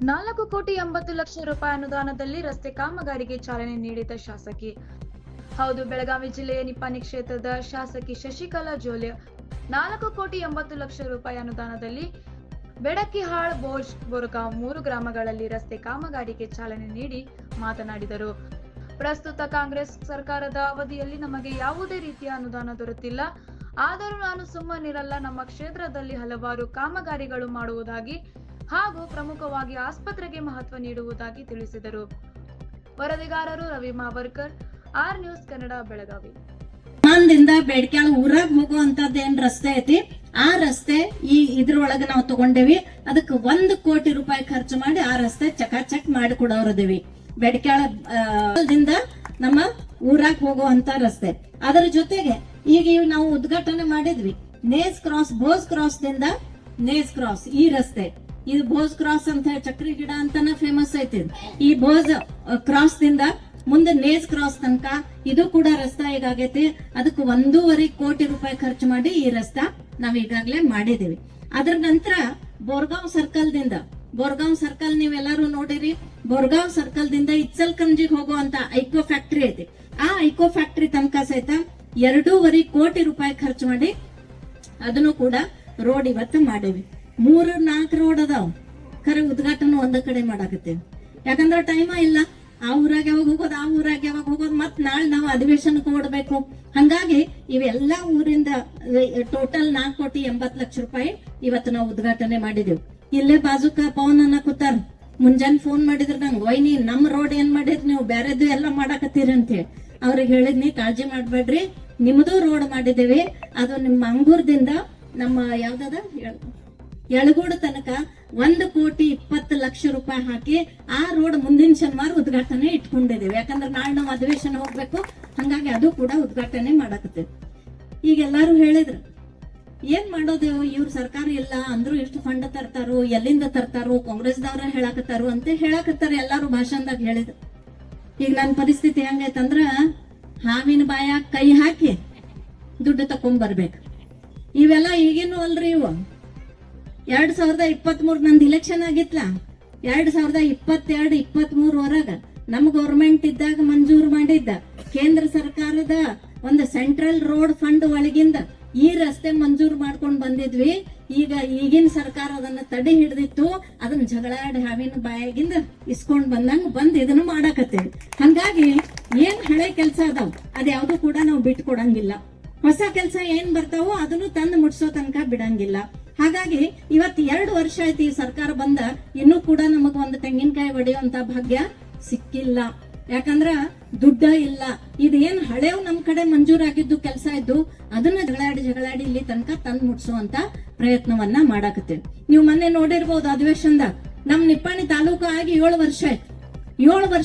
4,80,00,000 ಅನುದಾನದಲ್ಲಿ ರಸ್ತೆ ಕಾಮಗಾರಿಗೆ ಚಾಲನೆ ನೀಡಿದ ಶಾಸಕಿ. ಹೌದು, ಬೆಳಗಾವಿ ಜಿಲ್ಲೆಯ ನಿಪ್ಪಾಣಿ ಕ್ಷೇತ್ರದ ಶಾಸಕಿ ಶಶಿಕಲಾ ಜೊಲ್ಲೆ 4,80,00,000 ಅನುದಾನದಲ್ಲಿ ಬೆಡಕಿಹಾಳ್, ಬೋಜ್, ಬೋರಗಾಂವ್ 3 ಗ್ರಾಮಗಳಲ್ಲಿ ರಸ್ತೆ ಕಾಮಗಾರಿಗೆ ಚಾಲನೆ ನೀಡಿ ಮಾತನಾಡಿದರು. ಪ್ರಸ್ತುತ ಕಾಂಗ್ರೆಸ್ ಸರ್ಕಾರದ ಅವಧಿಯಲ್ಲಿ ನಮಗೆ ಯಾವುದೇ ರೀತಿಯ ಅನುದಾನ ದೊರೆತಿಲ್ಲ. ಆದರೂ ನಾನು ಸುಮ್ಮನಿರಲ್ಲ. ನಮ್ಮ ಕ್ಷೇತ್ರದಲ್ಲಿ ಹಲವಾರು ಕಾಮಗಾರಿಗಳು ಮಾಡುವುದಾಗಿ ಹಾಗೂ ಪ್ರಮುಖವಾಗಿ ಆಸ್ಪತ್ರೆಗೆ ಮಹತ್ವ ನೀಡುವುದಾಗಿ ತಿಳಿಸಿದರು. ವರದಿಗಾರರು ರವಿ ಮಾವರ್ಕರ್, ಆರ್ ನ್ಯೂಸ್ ಕನ್ನಡ, ಬೆಳಗಾವಿ. ದಿಂದ ಬೇಡ್ಕ್ಯಾಳ ಊರಾಗ ಹೋಗುವಂತದ್ದು ಏನ್ ರಸ್ತೆ ಐತಿ, ಆ ರಸ್ತೆ ಇದ್ರೊಳಗ ನಾವು ತಗೊಂಡೇವಿ. ಅದಕ್ಕೆ 1 ಕೋಟಿ ರೂಪಾಯಿ ಖರ್ಚು ಮಾಡಿ ಆ ರಸ್ತೆ ಚಕಾಚಕ್ ಮಾಡಿ ಕೊಡೋರದೇವಿ. ಬೇಡ್ಕ್ಯಾಳದಿಂದ ನಮ್ಮ ಊರಾಗ ಹೋಗುವಂತ ರಸ್ತೆ. ಅದರ ಜೊತೆಗೆ ಈಗ ನಾವು ಉದ್ಘಾಟನೆ ಮಾಡಿದ್ವಿ ನೇಸ್ ಕ್ರಾಸ್, ಬೋಸ್ ಕ್ರಾಸ್ ದಿಂದ ನೇಸ್ ಕ್ರಾಸ್ ಈ ರಸ್ತೆ. ಇದು ಬೋಸ್ ಕ್ರಾಸ್ ಅಂತ ಹೇಳಿ ಚಕ್ರಿ ಗಿಡ ಅಂತಾನೆ ಫೇಮಸ್ ಐತಿ. ಈ ಬೋಸ್ ಕ್ರಾಸ್ ದಿಂದ ಮುಂದೆ ನೇಸ್ ಕ್ರಾಸ್ ತನಕ ಇದು ಕೂಡ ರಸ್ತಾ ಈಗಾಗೈತಿ. ಅದಕ್ಕೆ 1.5 ಕೋಟಿ ರೂಪಾಯಿ ಖರ್ಚು ಮಾಡಿ ಈ ರಸ್ತಾ ನಾವ್ ಈಗಾಗಲೇ ಮಾಡಿದೀವಿ. ಅದ್ರ ನಂತರ ಬೋರ್ಗಾಂವ್ ಸರ್ಕಲ್ ನೀವೆಲ್ಲರೂ ನೋಡಿರಿ. ಬೋರ್ಗಾಂವ್ ಸರ್ಕಲ್ ದಿಂದ ಇಚ್ಚಲ್ಕಂಜಿಗೆ ಹೋಗುವಂತ ಐಕೋ ಫ್ಯಾಕ್ಟರಿ ಐತಿ. ಆ ಐಕೋ ಫ್ಯಾಕ್ಟರಿ ತನಕ ಸಹಿತ 2.5 ಕೋಟಿ ರೂಪಾಯಿ ಖರ್ಚು ಮಾಡಿ ಅದನ್ನು ಕೂಡ ರೋಡ್ ಇವತ್ತು ಮಾಡೇವಿ. 3-4 ರೋಡ್ ಅದಾವ್. ಖರೆ ಉದ್ಘಾಟನೆ ಒಂದ ಕಡೆ ಮಾಡಾಕತ್ತೇವಿ. ಯಾಕಂದ್ರೆ ಟೈಮ ಇಲ್ಲ. ಆ ಊರಾಗ ಯಾವಾಗ ಹೋಗೋದು, ಆ ಊರಾಗ ಯಾವಾಗ ಹೋಗೋದು, ಮತ್ ನಾಳೆ ನಾವು ಅಧಿವೇಶನಕ್ಕೆ ಓಡಬೇಕು. ಹಂಗಾಗಿ ಇವೆಲ್ಲಾ ಊರಿಂದ ಟೋಟಲ್ 4,80,00,000 ರೂಪಾಯಿ ಇವತ್ತು ನಾವು ಉದ್ಘಾಟನೆ ಮಾಡಿದೆವು. ಇಲ್ಲೇ ಬಾಜುಕ ಪವನ್ ಅನ್ನ ಕೂತಾರ. ಮುಂಜಾನೆ ಫೋನ್ ಮಾಡಿದ್ರ ನಂಗೆ, ವೈನಿ ನಮ್ ರೋಡ್ ಏನ್ ಮಾಡಿದ್ರಿ ನೀವು, ಬ್ಯಾರೆದು ಎಲ್ಲ ಮಾಡಾಕತ್ತೀರಿ ಅಂತ ಹೇಳಿ. ಅವ್ರಿಗೆ ಹೇಳಿದ್ನಿ, ಕಾಳಜಿ ಮಾಡ್ಬೇಡ್ರಿ, ನಿಮ್ದು ರೋಡ್ ಮಾಡಿದೇವಿ. ಅದು ನಿಮ್ಮ ಅಂಗೂರದಿಂದ ನಮ್ಮ ಯಾವ್ದದ ಯಳಗೋಡು ತನಕ 1,20,00,000 ರೂಪಾಯಿ ಹಾಕಿ ಆ ರೋಡ್ ಮುಂದಿನ ಶನಿವಾರ ಉದ್ಘಾಟನೆ ಇಟ್ಕೊಂಡಿದ್ದೇವೆ. ಯಾಕಂದ್ರೆ ನಾಳೆ ನಾವು ಅಧಿವೇಶನ ಹೋಗ್ಬೇಕು. ಹಂಗಾಗಿ ಅದು ಕೂಡ ಉದ್ಘಾಟನೆ ಮಾಡಾಕತ್ತೇವೆ. ಈಗ ಎಲ್ಲಾರು ಹೇಳಿದ್ರು, ಏನ್ ಮಾಡೋದು ಇವ್ರ ಸರ್ಕಾರ ಇಲ್ಲ ಅಂದ್ರು ಎಷ್ಟು ಫಂಡ್ ತರ್ತಾರೋ, ಎಲ್ಲಿಂದ ತರ್ತಾರೋ, ಕಾಂಗ್ರೆಸ್ದವ್ರ ಹೇಳಾಕತ್ತಾರು ಅಂತ ಹೇಳಾಕತ್ತಾರ. ಎಲ್ಲಾರು ಭಾಷಣದಾಗ ಹೇಳಿದ್ರು. ಈಗ ನನ್ನ ಪರಿಸ್ಥಿತಿ ಹೆಂಗೈತಂದ್ರ ಹಾವಿನ ಬಾಯ ಕೈ ಹಾಕಿ ದುಡ್ಡು ತಕೊಂಡ್ ಬರ್ಬೇಕು. ಇವೆಲ್ಲ ಈಗೇನು ಅಲ್ರಿ ಇವು. 2023 ನಂದು ಇಲೆಕ್ಷನ್ ಆಗಿತ್ಲ. 2022-23 ವರೆಗ ನಮ್ ಗೌರ್ಮೆಂಟ್ ಇದ್ದಾಗ ಮಂಜೂರು ಮಾಡಿದ್ದ ಕೇಂದ್ರ ಸರ್ಕಾರದ ಒಂದು ಸೆಂಟ್ರಲ್ ರೋಡ್ ಫಂಡ್ ಒಳಗಿಂದ ಈ ರಸ್ತೆ ಮಂಜೂರು ಮಾಡ್ಕೊಂಡ್ ಬಂದಿದ್ವಿ. ಈಗ ಈಗಿನ ಸರ್ಕಾರ ಅದನ್ನ ತಡೆ ಹಿಡಿದಿತ್ತು. ಅದನ್ನ ಜಗಳಾಡಿ ಹಾವಿನ ಬಾಯಾಗಿಂದ ಇಸ್ಕೊಂಡ್ ಬಂದ್ ಇದನ್ನು ಮಾಡಾಕತ್ತೇವಿ. ಹಂಗಾಗಿ ಏನ್ ಹಳೆ ಕೆಲಸ ಅದಾವ್ ಅದ್ಯಾವ್ದು ಕೂಡ ನಾವು ಬಿಟ್ಕೊಡಂಗಿಲ್ಲ. ಹೊಸ ಕೆಲಸ ಏನ್ ಬರ್ತಾವೋ ಅದನ್ನು ತಂದು ಮುಟ್ಸೋ ತನಕ ಬಿಡಂಗಿಲ್ಲ. ಹಾಗಾಗಿ ಇವತ್ತು 2 ವರ್ಷ ಆಯ್ತು ಈ ಸರ್ಕಾರ ಬಂದ, ಇನ್ನೂ ಕೂಡ ನಮಗ ಒಂದು ತೆಂಗಿನಕಾಯಿ ಹೊಡೆಯುವಂತ ಭಾಗ್ಯ ಸಿಕ್ಕಿಲ್ಲ. ಯಾಕಂದ್ರ ದುಡ್ಡ ಇಲ್ಲ. ಇದೇನ್ ಹಳೆವ್ ನಮ್ ಕಡೆ ಮಂಜೂರಾಗಿದ್ದು ಕೆಲಸ ಇದ್ದು ಅದನ್ನ ಜಗಳಾಡಿ ಇಲ್ಲಿ ತನಕ ತಂದು ಮುಟ್ಸುವಂತ ಪ್ರಯತ್ನವನ್ನ ಮಾಡಾಕತ್ತೇವೆ. ನೀವು ಮೊನ್ನೆ ನೋಡಿರ್ಬೋದು ಅಧಿವೇಶನದಾಗ ನಮ್ ನಿಪ್ಪಾಣಿ ತಾಲೂಕು ಆಗಿ 7 ವರ್ಷ ಆಯ್ತು. 7 ವರ್ಷ